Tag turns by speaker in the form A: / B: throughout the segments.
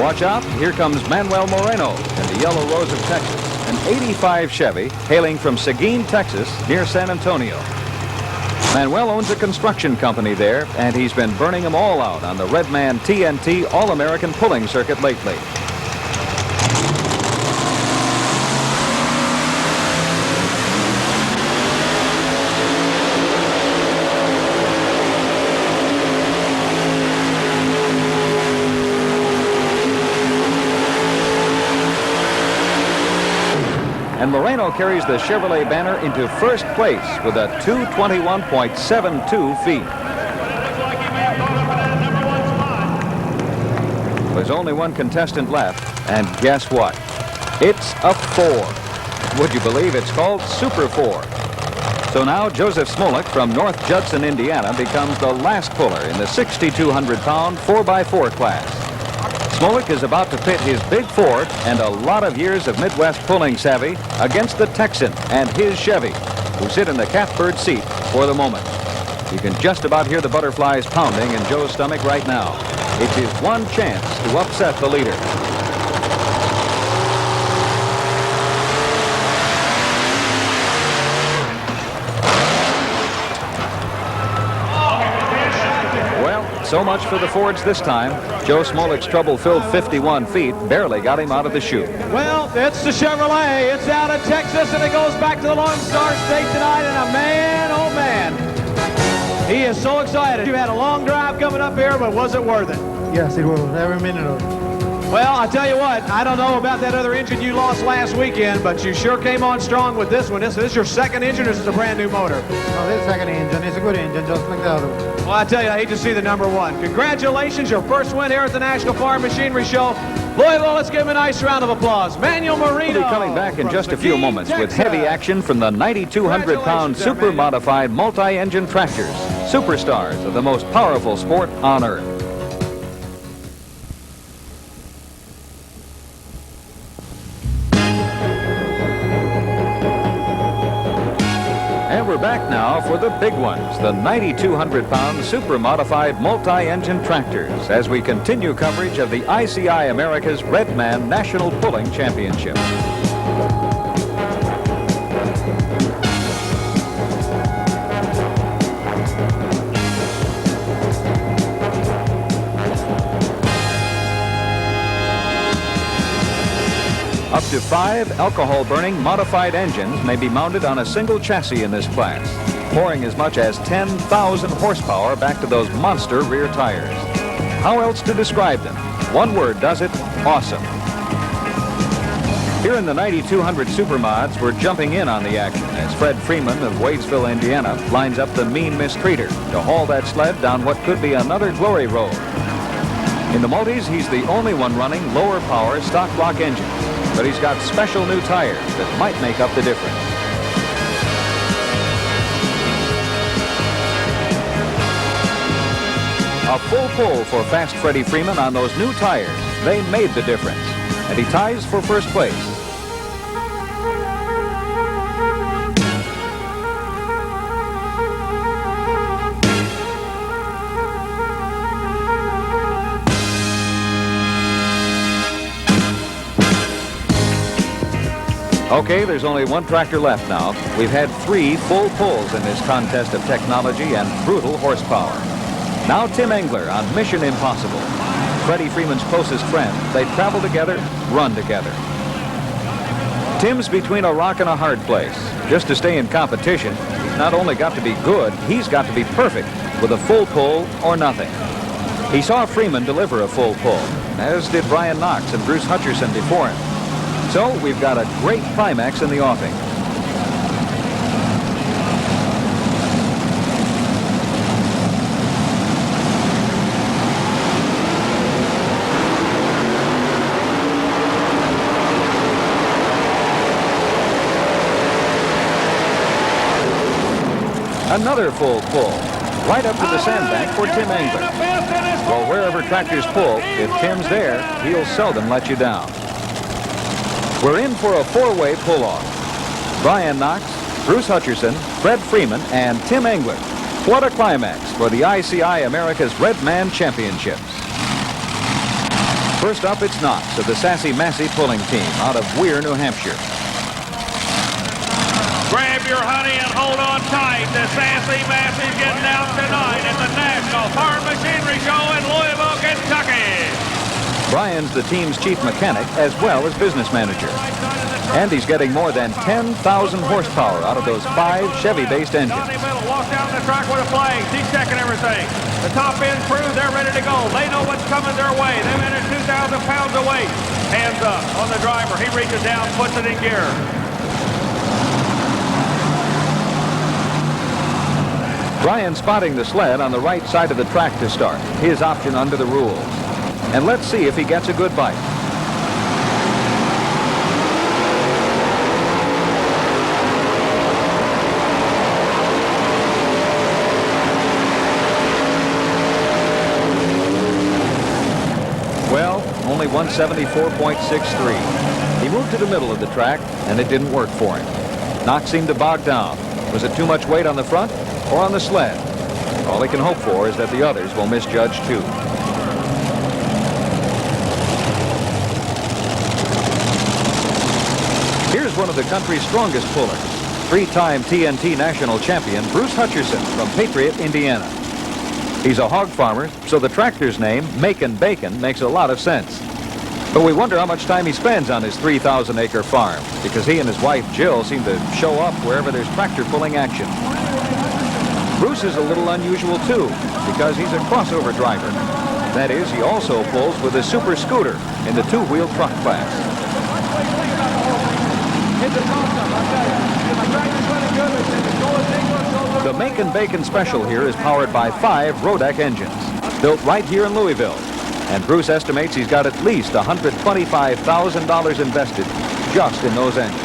A: Watch out, here comes Manuel Moreno in the Yellow Rose of Texas, an 85 Chevy hailing from Seguin, Texas, near San Antonio. Manuel owns a construction company there, and he's been burning them all out on the Redman TNT All-American pulling circuit lately. And Moreno carries the Chevrolet banner into first place with a 221.72 feet. There's only one contestant left, and guess what? It's a 4. Would you believe it's called Super 4? So now Joseph Smolik from North Judson, Indiana, becomes the last puller in the 6,200-pound 4x4 class. Smolik is about to pit his big Ford and a lot of years of Midwest pulling savvy against the Texan and his Chevy, who sit in the catbird seat for the moment. You can just about hear the butterflies pounding in Joe's stomach right now. It's his one chance to upset the leader. So much for the Fords this time. Joe Smolik's trouble-filled 51 feet barely got him out of the chute.
B: Well, it's the Chevrolet. It's out of Texas, and it goes back to the Lone Star State tonight. And a man, oh man, he is so excited. You had a long drive coming up here, but was it worth it?
C: Yes, it was. Every minute of it.
B: Well, I tell you what, I don't know about that other engine you lost last weekend, but you sure came on strong with this one. This is your second engine, or is this a brand new motor?
C: No, this second engine. It's a good engine, just like the other one.
B: Well, I tell you, I hate to see the number 1. Congratulations, your first win here at the National Farm Machinery Show. Louisville, let's give him a nice round of applause. Manuel Moreno.
A: We'll be coming back in just a few moments with heavy action from the 9,200-pound super-modified multi-engine tractors, superstars of the most powerful sport on Earth. And we're back now for the big ones, the 9,200-pound super-modified multi-engine tractors, as we continue coverage of the ICI America's Redman National Pulling Championship. Up to 5 alcohol-burning modified engines may be mounted on a single chassis in this class, pouring as much as 10,000 horsepower back to those monster rear tires. How else to describe them? One word does it: awesome. Here in the 9,200 Supermods, we're jumping in on the action as Fred Freeman of Wadesville, Indiana, lines up the mean mistreater to haul that sled down what could be another glory road. In the multis, he's the only one running lower power stock block engines, but he's got special new tires that might make up the difference. A full pull for Fast Freddie Freeman on those new tires. They made the difference, and he ties for first place. Okay, there's only one tractor left now. We've had 3 full pulls in this contest of technology and brutal horsepower. Now Tim Engler on Mission Impossible. Freddie Freeman's closest friend. They travel together, run together. Tim's between a rock and a hard place. Just to stay in competition, he's not only got to be good, he's got to be perfect with a full pull or nothing. He saw Freeman deliver a full pull, as did Brian Knox and Bruce Hutcherson before him. So we've got a great climax in the offing. Another full pull, right up to the sandbank for Tim Engler. Well, wherever tractors pull, if Tim's there, he'll seldom let you down. We're in for a 4-way pull-off. Brian Knox, Bruce Hutcherson, Fred Freeman, and Tim Engler. What a climax for the ICI America's Redman Championships. First up, it's Knox of the Sassy Massey pulling team out of Weir, New Hampshire.
D: Grab your honey and hold on tight. The Sassy Massey's getting out tonight at the National Farm Machinery Show in Louisville, Kentucky.
A: Brian's the team's chief mechanic as well as business manager. And he's getting more than 10,000 horsepower out of those 5 Chevy-based engines.
D: Walk down the track with a flag. He's checking everything. The top end crew, they're ready to go. They know what's coming their way. They've entered 2,000 pounds of weight. Hands up on the driver. He reaches down, puts it in gear.
A: Brian spotting the sled on the right side of the track to start. His option under the rules. And let's see if he gets a good bite. Well, only 174.63. He moved to the middle of the track, and it didn't work for him. Knox seemed to bog down. Was it too much weight on the front or on the sled? All he can hope for is that the others will misjudge too. Here's one of the country's strongest pullers, 3-time TNT national champion Bruce Hutcherson from Patriot, Indiana. He's a hog farmer, so the tractor's name, Macon Bacon, makes a lot of sense. But we wonder how much time he spends on his 3,000-acre farm, because he and his wife Jill seem to show up wherever there's tractor pulling action. Bruce is a little unusual too, because he's a crossover driver. That is, he also pulls with a super scooter in the 2-wheel truck class. The Macon Bacon Special here is powered by 5 Rodeck engines, built right here in Louisville. And Bruce estimates he's got at least $125,000 invested just in those engines.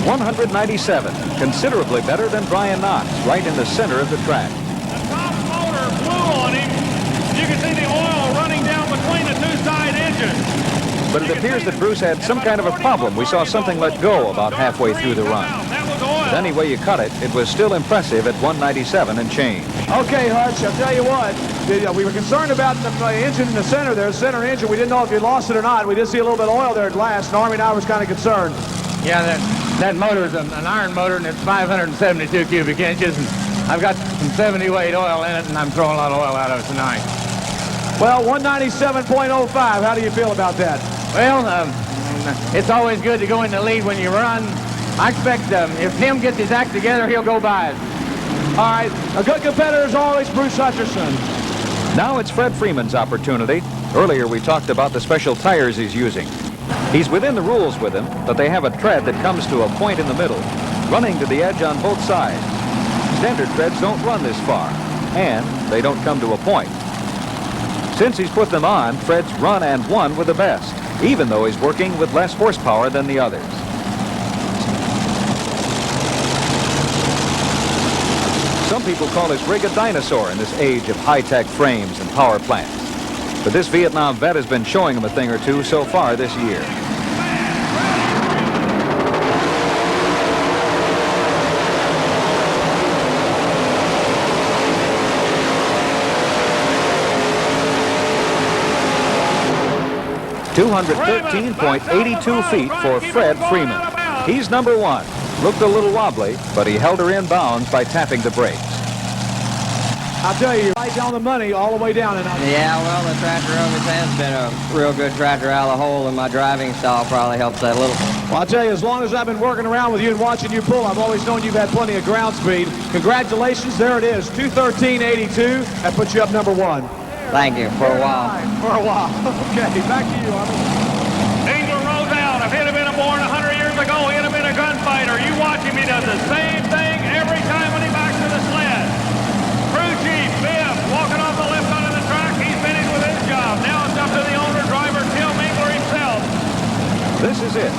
A: .197, considerably better than Brian Knox, right in the center of the track.
D: The top motor blew on him. You can see the oil running down between the 2 side engines.
A: But it appears that Bruce had some kind of a problem. We saw something let go about halfway through the run. But any way you cut it, it was still impressive at 197 and change.
B: Okay, Hutch, I'll tell you what. We were concerned about the engine in the center there, center engine. We didn't know if you lost it or not. We did see a little bit of oil there at last. And Army and I was kind of concerned.
E: Yeah, that motor is an iron motor, and it's 572 cubic inches, and I've got some 70 weight oil in it, and I'm throwing a lot of oil out of it tonight.
B: Well, 197.05, how do you feel about that?
E: Well, it's always good to go in the lead when you run. I expect if Tim gets his act together, he'll go by it.
B: All right, a good competitor is always Bruce Hutcherson.
A: Now it's Fred Freeman's opportunity. Earlier we talked about the special tires he's using. He's within the rules with them, but they have a tread that comes to a point in the middle, running to the edge on both sides. Standard treads don't run this far, and they don't come to a point. Since he's put them on, Fred's run and won with the best, even though he's working with less horsepower than the others. Some people call his rig a dinosaur in this age of high-tech frames and power plants. But this Vietnam vet has been showing him a thing or two so far this year. .213.82 feet for Fred Freeman. He's number 1. Looked a little wobbly, but he held her in bounds by tapping the brakes.
B: I'll tell you, right down the money all the way down.
F: Yeah, well, the tractor always has been a real good tractor out of the hole, and my driving style probably helps that a little.
B: Well, I'll tell you, as long as I've been working around with you and watching you pull, I've always known you've had plenty of ground speed. Congratulations, there it is, 213.82. That puts you up number 1.
F: Thank you, for a while.
B: For a while. Okay, back to you, Army.
D: England rolls out. If he'd have been born 100 years ago, he'd have been a gunfighter. You watch him, he does the same thing every time when he backs to the sled. Crew chief, Biff, walking off the left side of the track. He's finished with his job. Now it's up to the owner-driver, Tim Engler himself.
A: This is it.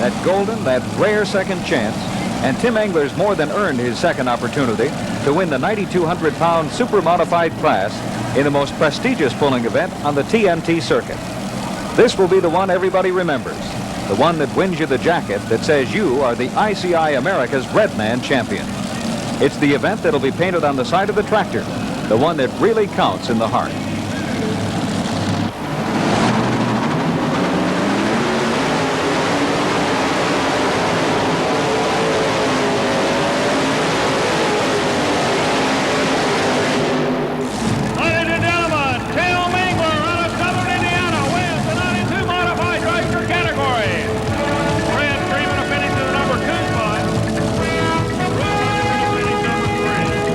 A: That golden, that rare second chance. And Tim Engler's more than earned his second opportunity. to win the 9,200-pound super modified class in the most prestigious pulling event on the TNT circuit. This will be the one everybody remembers, the one that wins you the jacket that says you are the ICI America's Red Man champion. It's the event that'll be painted on the side of the tractor, the one that really counts in the heart.
D: Ladies and gentlemen, Cal Mingler out of Southern Indiana wins the 92 modified dragster category. Fred Freeman finishes the number 2 spot.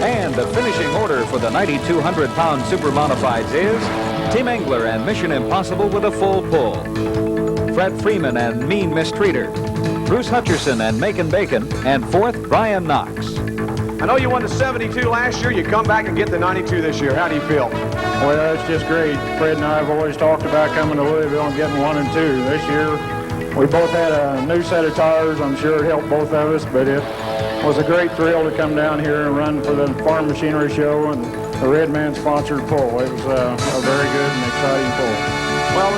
A: And the finishing order for the 9,200-pound super modifieds is Tim Engler and Mission Impossible with a full pull, Fred Freeman and Mean Mistreater, Bruce Hutcherson and Macon Bacon, and fourth, Brian Knox.
B: I know you won the 72 last year. You come back and get the 92 this year. How do you feel?
G: Well, it's just great. Fred and I have always talked about coming to Louisville and getting 1 and 2. This year, we both had a new set of tires. I'm sure it helped both of us, but it was a great thrill to come down here and run for the Farm Machinery Show and the Red Man sponsored pull. It was a very good and exciting pull.
B: Well,